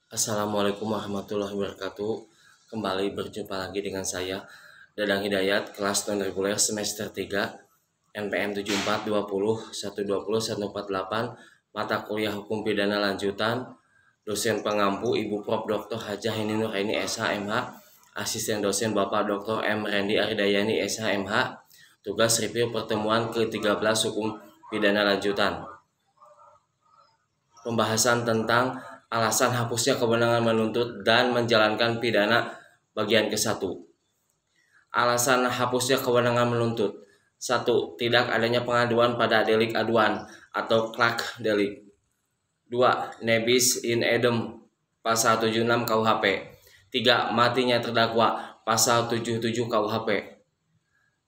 Assalamualaikum warahmatullahi wabarakatuh. Kembali berjumpa lagi dengan saya Dadang Hidayat, kelas non reguler semester 3 NPM 7420 120 148, mata kuliah hukum pidana lanjutan, dosen pengampu Ibu Prof. Dr. Hajah Heni Nuraini SHMH, asisten dosen Bapak Dr. M. Rendi Aridayani SHMH. Tugas review pertemuan ke-13 hukum pidana lanjutan. Pembahasan tentang alasan hapusnya kewenangan menuntut dan menjalankan pidana bagian ke-1. Alasan hapusnya kewenangan menuntut. 1. Tidak adanya pengaduan pada delik aduan atau Clark delik. 2. Nebis in idem pasal 76 KUHP. 3. Matinya terdakwa pasal 77 KUHP.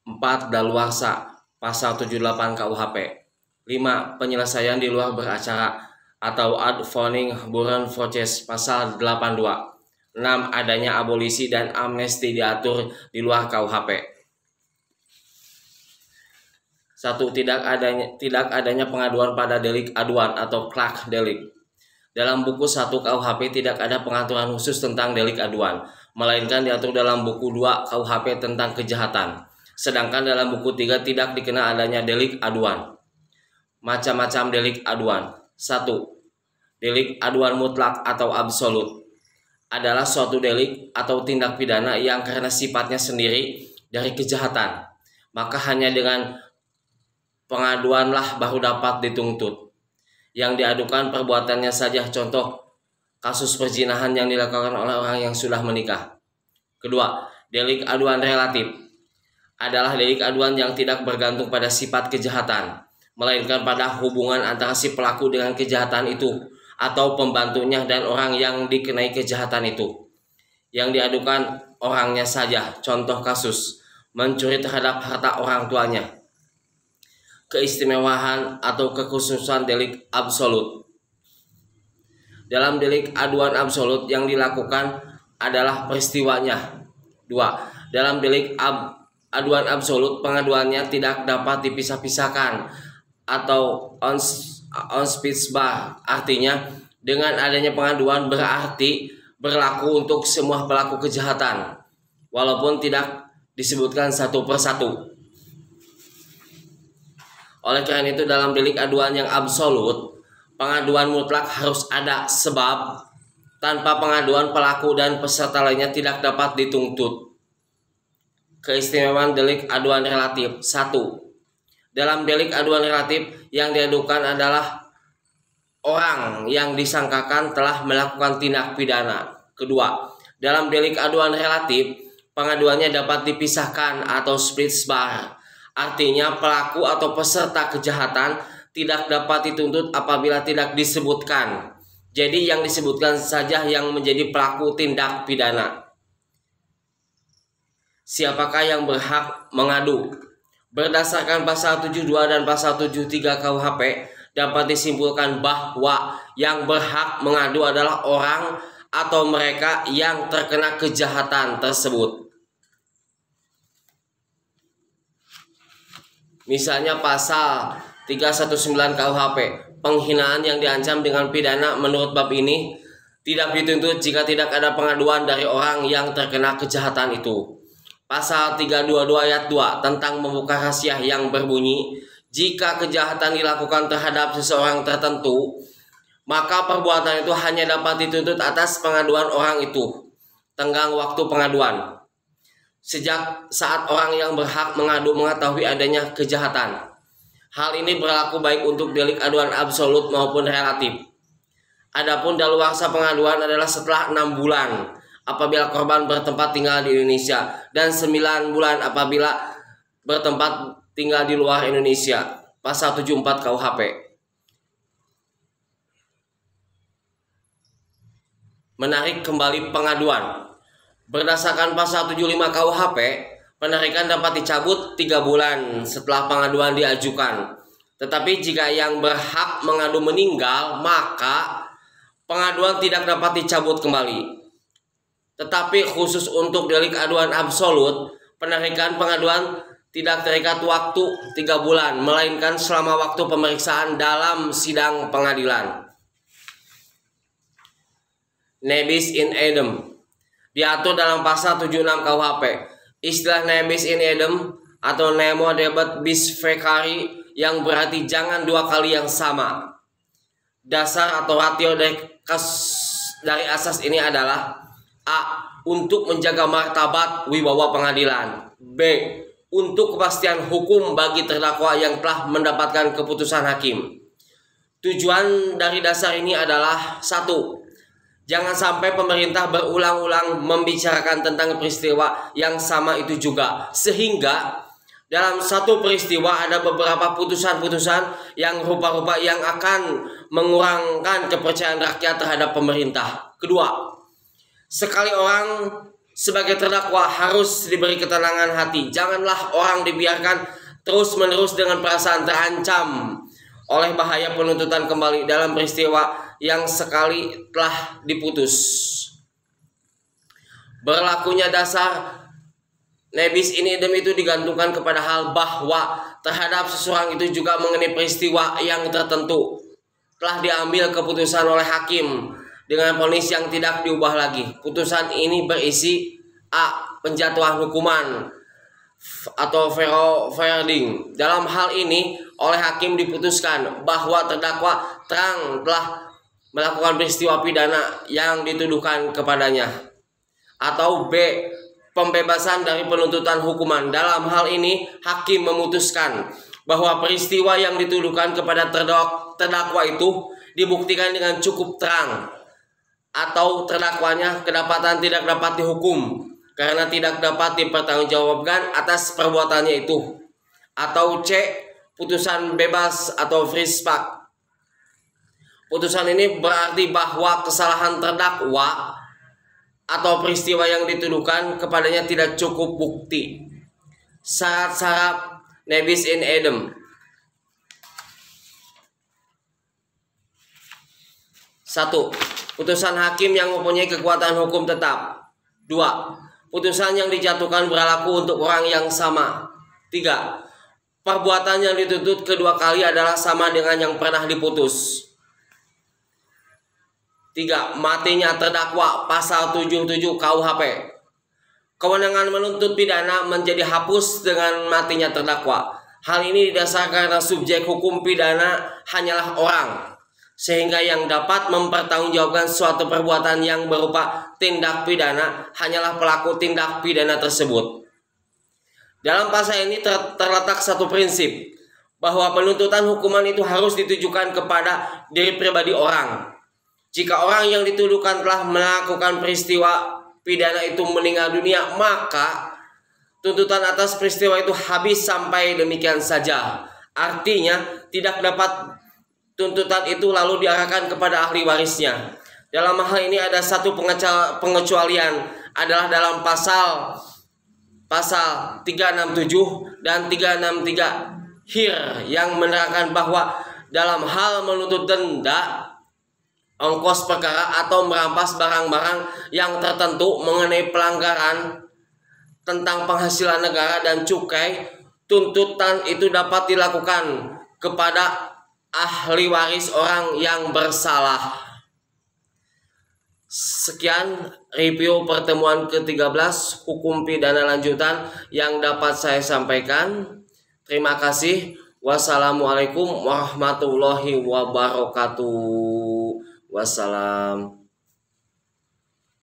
4. Daluarsa pasal 78 KUHP. 5. Penyelesaian di luar beracara atau ad fauning buron proces pasal 82. 6. Adanya abolisi dan amnesti diatur di luar KUHP. 1. Tidak adanya pengaduan pada delik aduan atau Clark delik. Dalam buku 1 KUHP tidak ada pengaturan khusus tentang delik aduan, melainkan diatur dalam buku 2 KUHP tentang kejahatan. Sedangkan dalam buku 3 tidak dikenal adanya delik aduan. Macam-macam delik aduan. 1. Delik aduan mutlak atau absolut adalah suatu delik atau tindak pidana yang karena sifatnya sendiri dari kejahatan, maka hanya dengan pengaduanlah baru dapat dituntut. Yang diadukan perbuatannya saja, contoh kasus perzinahan yang dilakukan oleh orang yang sudah menikah. Kedua, delik aduan relatif adalah delik aduan yang tidak bergantung pada sifat kejahatan, melainkan pada hubungan antara si pelaku dengan kejahatan itu atau pembantunya dan orang yang dikenai kejahatan itu. Yang diadukan orangnya saja, contoh kasus mencuri terhadap harta orang tuanya. Keistimewaan atau kekhususan delik absolut. Dalam delik aduan absolut yang dilakukan adalah peristiwanya. 2. Dalam delik aduan absolut, pengaduannya tidak dapat dipisah-pisahkan atau unspecified. Artinya, dengan adanya pengaduan berarti berlaku untuk semua pelaku kejahatan, walaupun tidak disebutkan satu persatu. Oleh karena itu, dalam delik aduan yang absolut, pengaduan mutlak harus ada, sebab tanpa pengaduan pelaku dan peserta lainnya tidak dapat dituntut. Keistimewaan delik aduan relatif. 1. Dalam delik aduan relatif yang diadukan adalah orang yang disangkakan telah melakukan tindak pidana. Kedua, dalam delik aduan relatif, pengaduannya dapat dipisahkan atau split bar. Artinya pelaku atau peserta kejahatan tidak dapat dituntut apabila tidak disebutkan. Jadi yang disebutkan saja yang menjadi pelaku tindak pidana. Siapakah yang berhak mengadu? Berdasarkan pasal 72 dan pasal 73 KUHP dapat disimpulkan bahwa yang berhak mengadu adalah orang atau mereka yang terkena kejahatan tersebut. Misalnya pasal 319 KUHP, penghinaan yang diancam dengan pidana menurut bab ini tidak dituntut jika tidak ada pengaduan dari orang yang terkena kejahatan itu. Pasal 322 ayat 2 tentang membuka rahasia yang berbunyi, jika kejahatan dilakukan terhadap seseorang tertentu, maka perbuatan itu hanya dapat dituntut atas pengaduan orang itu. Tenggang waktu pengaduan. Sejak saat orang yang berhak mengadu mengetahui adanya kejahatan. Hal ini berlaku baik untuk delik aduan absolut maupun relatif. Adapun daluarsa pengaduan adalah setelah 6 bulan apabila korban bertempat tinggal di Indonesia dan 9 bulan apabila bertempat tinggal di luar Indonesia. Pasal 74 KUHP. Menarik kembali pengaduan. Berdasarkan pasal 75 KUHP, penarikan dapat dicabut 3 bulan setelah pengaduan diajukan. Tetapi jika yang berhak mengadu meninggal, maka pengaduan tidak dapat dicabut kembali. Tetapi khusus untuk delik aduan absolut, penarikan pengaduan tidak terikat waktu 3 bulan, melainkan selama waktu pemeriksaan dalam sidang pengadilan. nebis in idem diatur dalam pasal 76 KUHP. Istilah nebis in idem atau nemo debat bis fecari yang berarti jangan dua kali yang sama. Dasar atau ratio dari asas ini adalah A. Untuk menjaga martabat wibawa pengadilan. B. Untuk kepastian hukum bagi terdakwa yang telah mendapatkan keputusan hakim. Tujuan dari dasar ini adalah 1. Jangan sampai pemerintah berulang-ulang membicarakan tentang peristiwa yang sama itu juga, sehingga dalam satu peristiwa ada beberapa putusan-putusan yang rupa-rupa yang akan mengurangkan kepercayaan rakyat terhadap pemerintah. Kedua, sekali orang sebagai terdakwa harus diberi ketenangan hati. Janganlah orang dibiarkan terus-menerus dengan perasaan terancam oleh bahaya penuntutan kembali dalam peristiwa yang sekali telah diputus. Berlakunya dasar nebis in idem itu digantungkan kepada hal bahwa terhadap seseorang itu juga mengenai peristiwa yang tertentu telah diambil keputusan oleh hakim dengan vonis yang tidak diubah lagi. Putusan ini berisi A. Penjatuhan hukuman atau verding. Dalam hal ini oleh hakim diputuskan bahwa terdakwa terang telah melakukan peristiwa pidana yang dituduhkan kepadanya. Atau B. Pembebasan dari penuntutan hukuman. Dalam hal ini hakim memutuskan bahwa peristiwa yang dituduhkan kepada terdakwa itu dibuktikan dengan cukup terang, atau terdakwanya kedapatan tidak dapat dihukum karena tidak dapat dipertanggungjawabkan atas perbuatannya itu. Atau C. Putusan bebas atau free spark. Putusan ini berarti bahwa kesalahan terdakwa atau peristiwa yang dituduhkan kepadanya tidak cukup bukti. Syarat-syarat nebis in idem. 1. Putusan hakim yang mempunyai kekuatan hukum tetap. 2. Putusan yang dijatuhkan berlaku untuk orang yang sama. 3. Perbuatan yang dituntut kedua kali adalah sama dengan yang pernah diputus. 3. Matinya terdakwa pasal 77 KUHP. Kewenangan menuntut pidana menjadi hapus dengan matinya terdakwa. Hal ini didasarkan karena subjek hukum pidana hanyalah orang, sehingga yang dapat mempertanggungjawabkan suatu perbuatan yang berupa tindak pidana hanyalah pelaku tindak pidana tersebut. Dalam pasal ini terletak satu prinsip, bahwa penuntutan hukuman itu harus ditujukan kepada diri pribadi orang. Jika orang yang dituduhkan telah melakukan peristiwa pidana itu meninggal dunia, maka tuntutan atas peristiwa itu habis sampai demikian saja. Artinya tidak dapat tuntutan itu lalu diarahkan kepada ahli warisnya. Dalam hal ini ada satu pengecualian, adalah dalam pasal 367 dan 363 HIR yang menerangkan bahwa dalam hal menuntut denda, ongkos perkara atau merampas barang-barang yang tertentu mengenai pelanggaran tentang penghasilan negara dan cukai, tuntutan itu dapat dilakukan kepada ahli waris orang yang bersalah. Sekian review pertemuan ke-13 hukum pidana lanjutan yang dapat saya sampaikan. Terima kasih. Wassalamualaikum warahmatullahi wabarakatuh. Wassalam.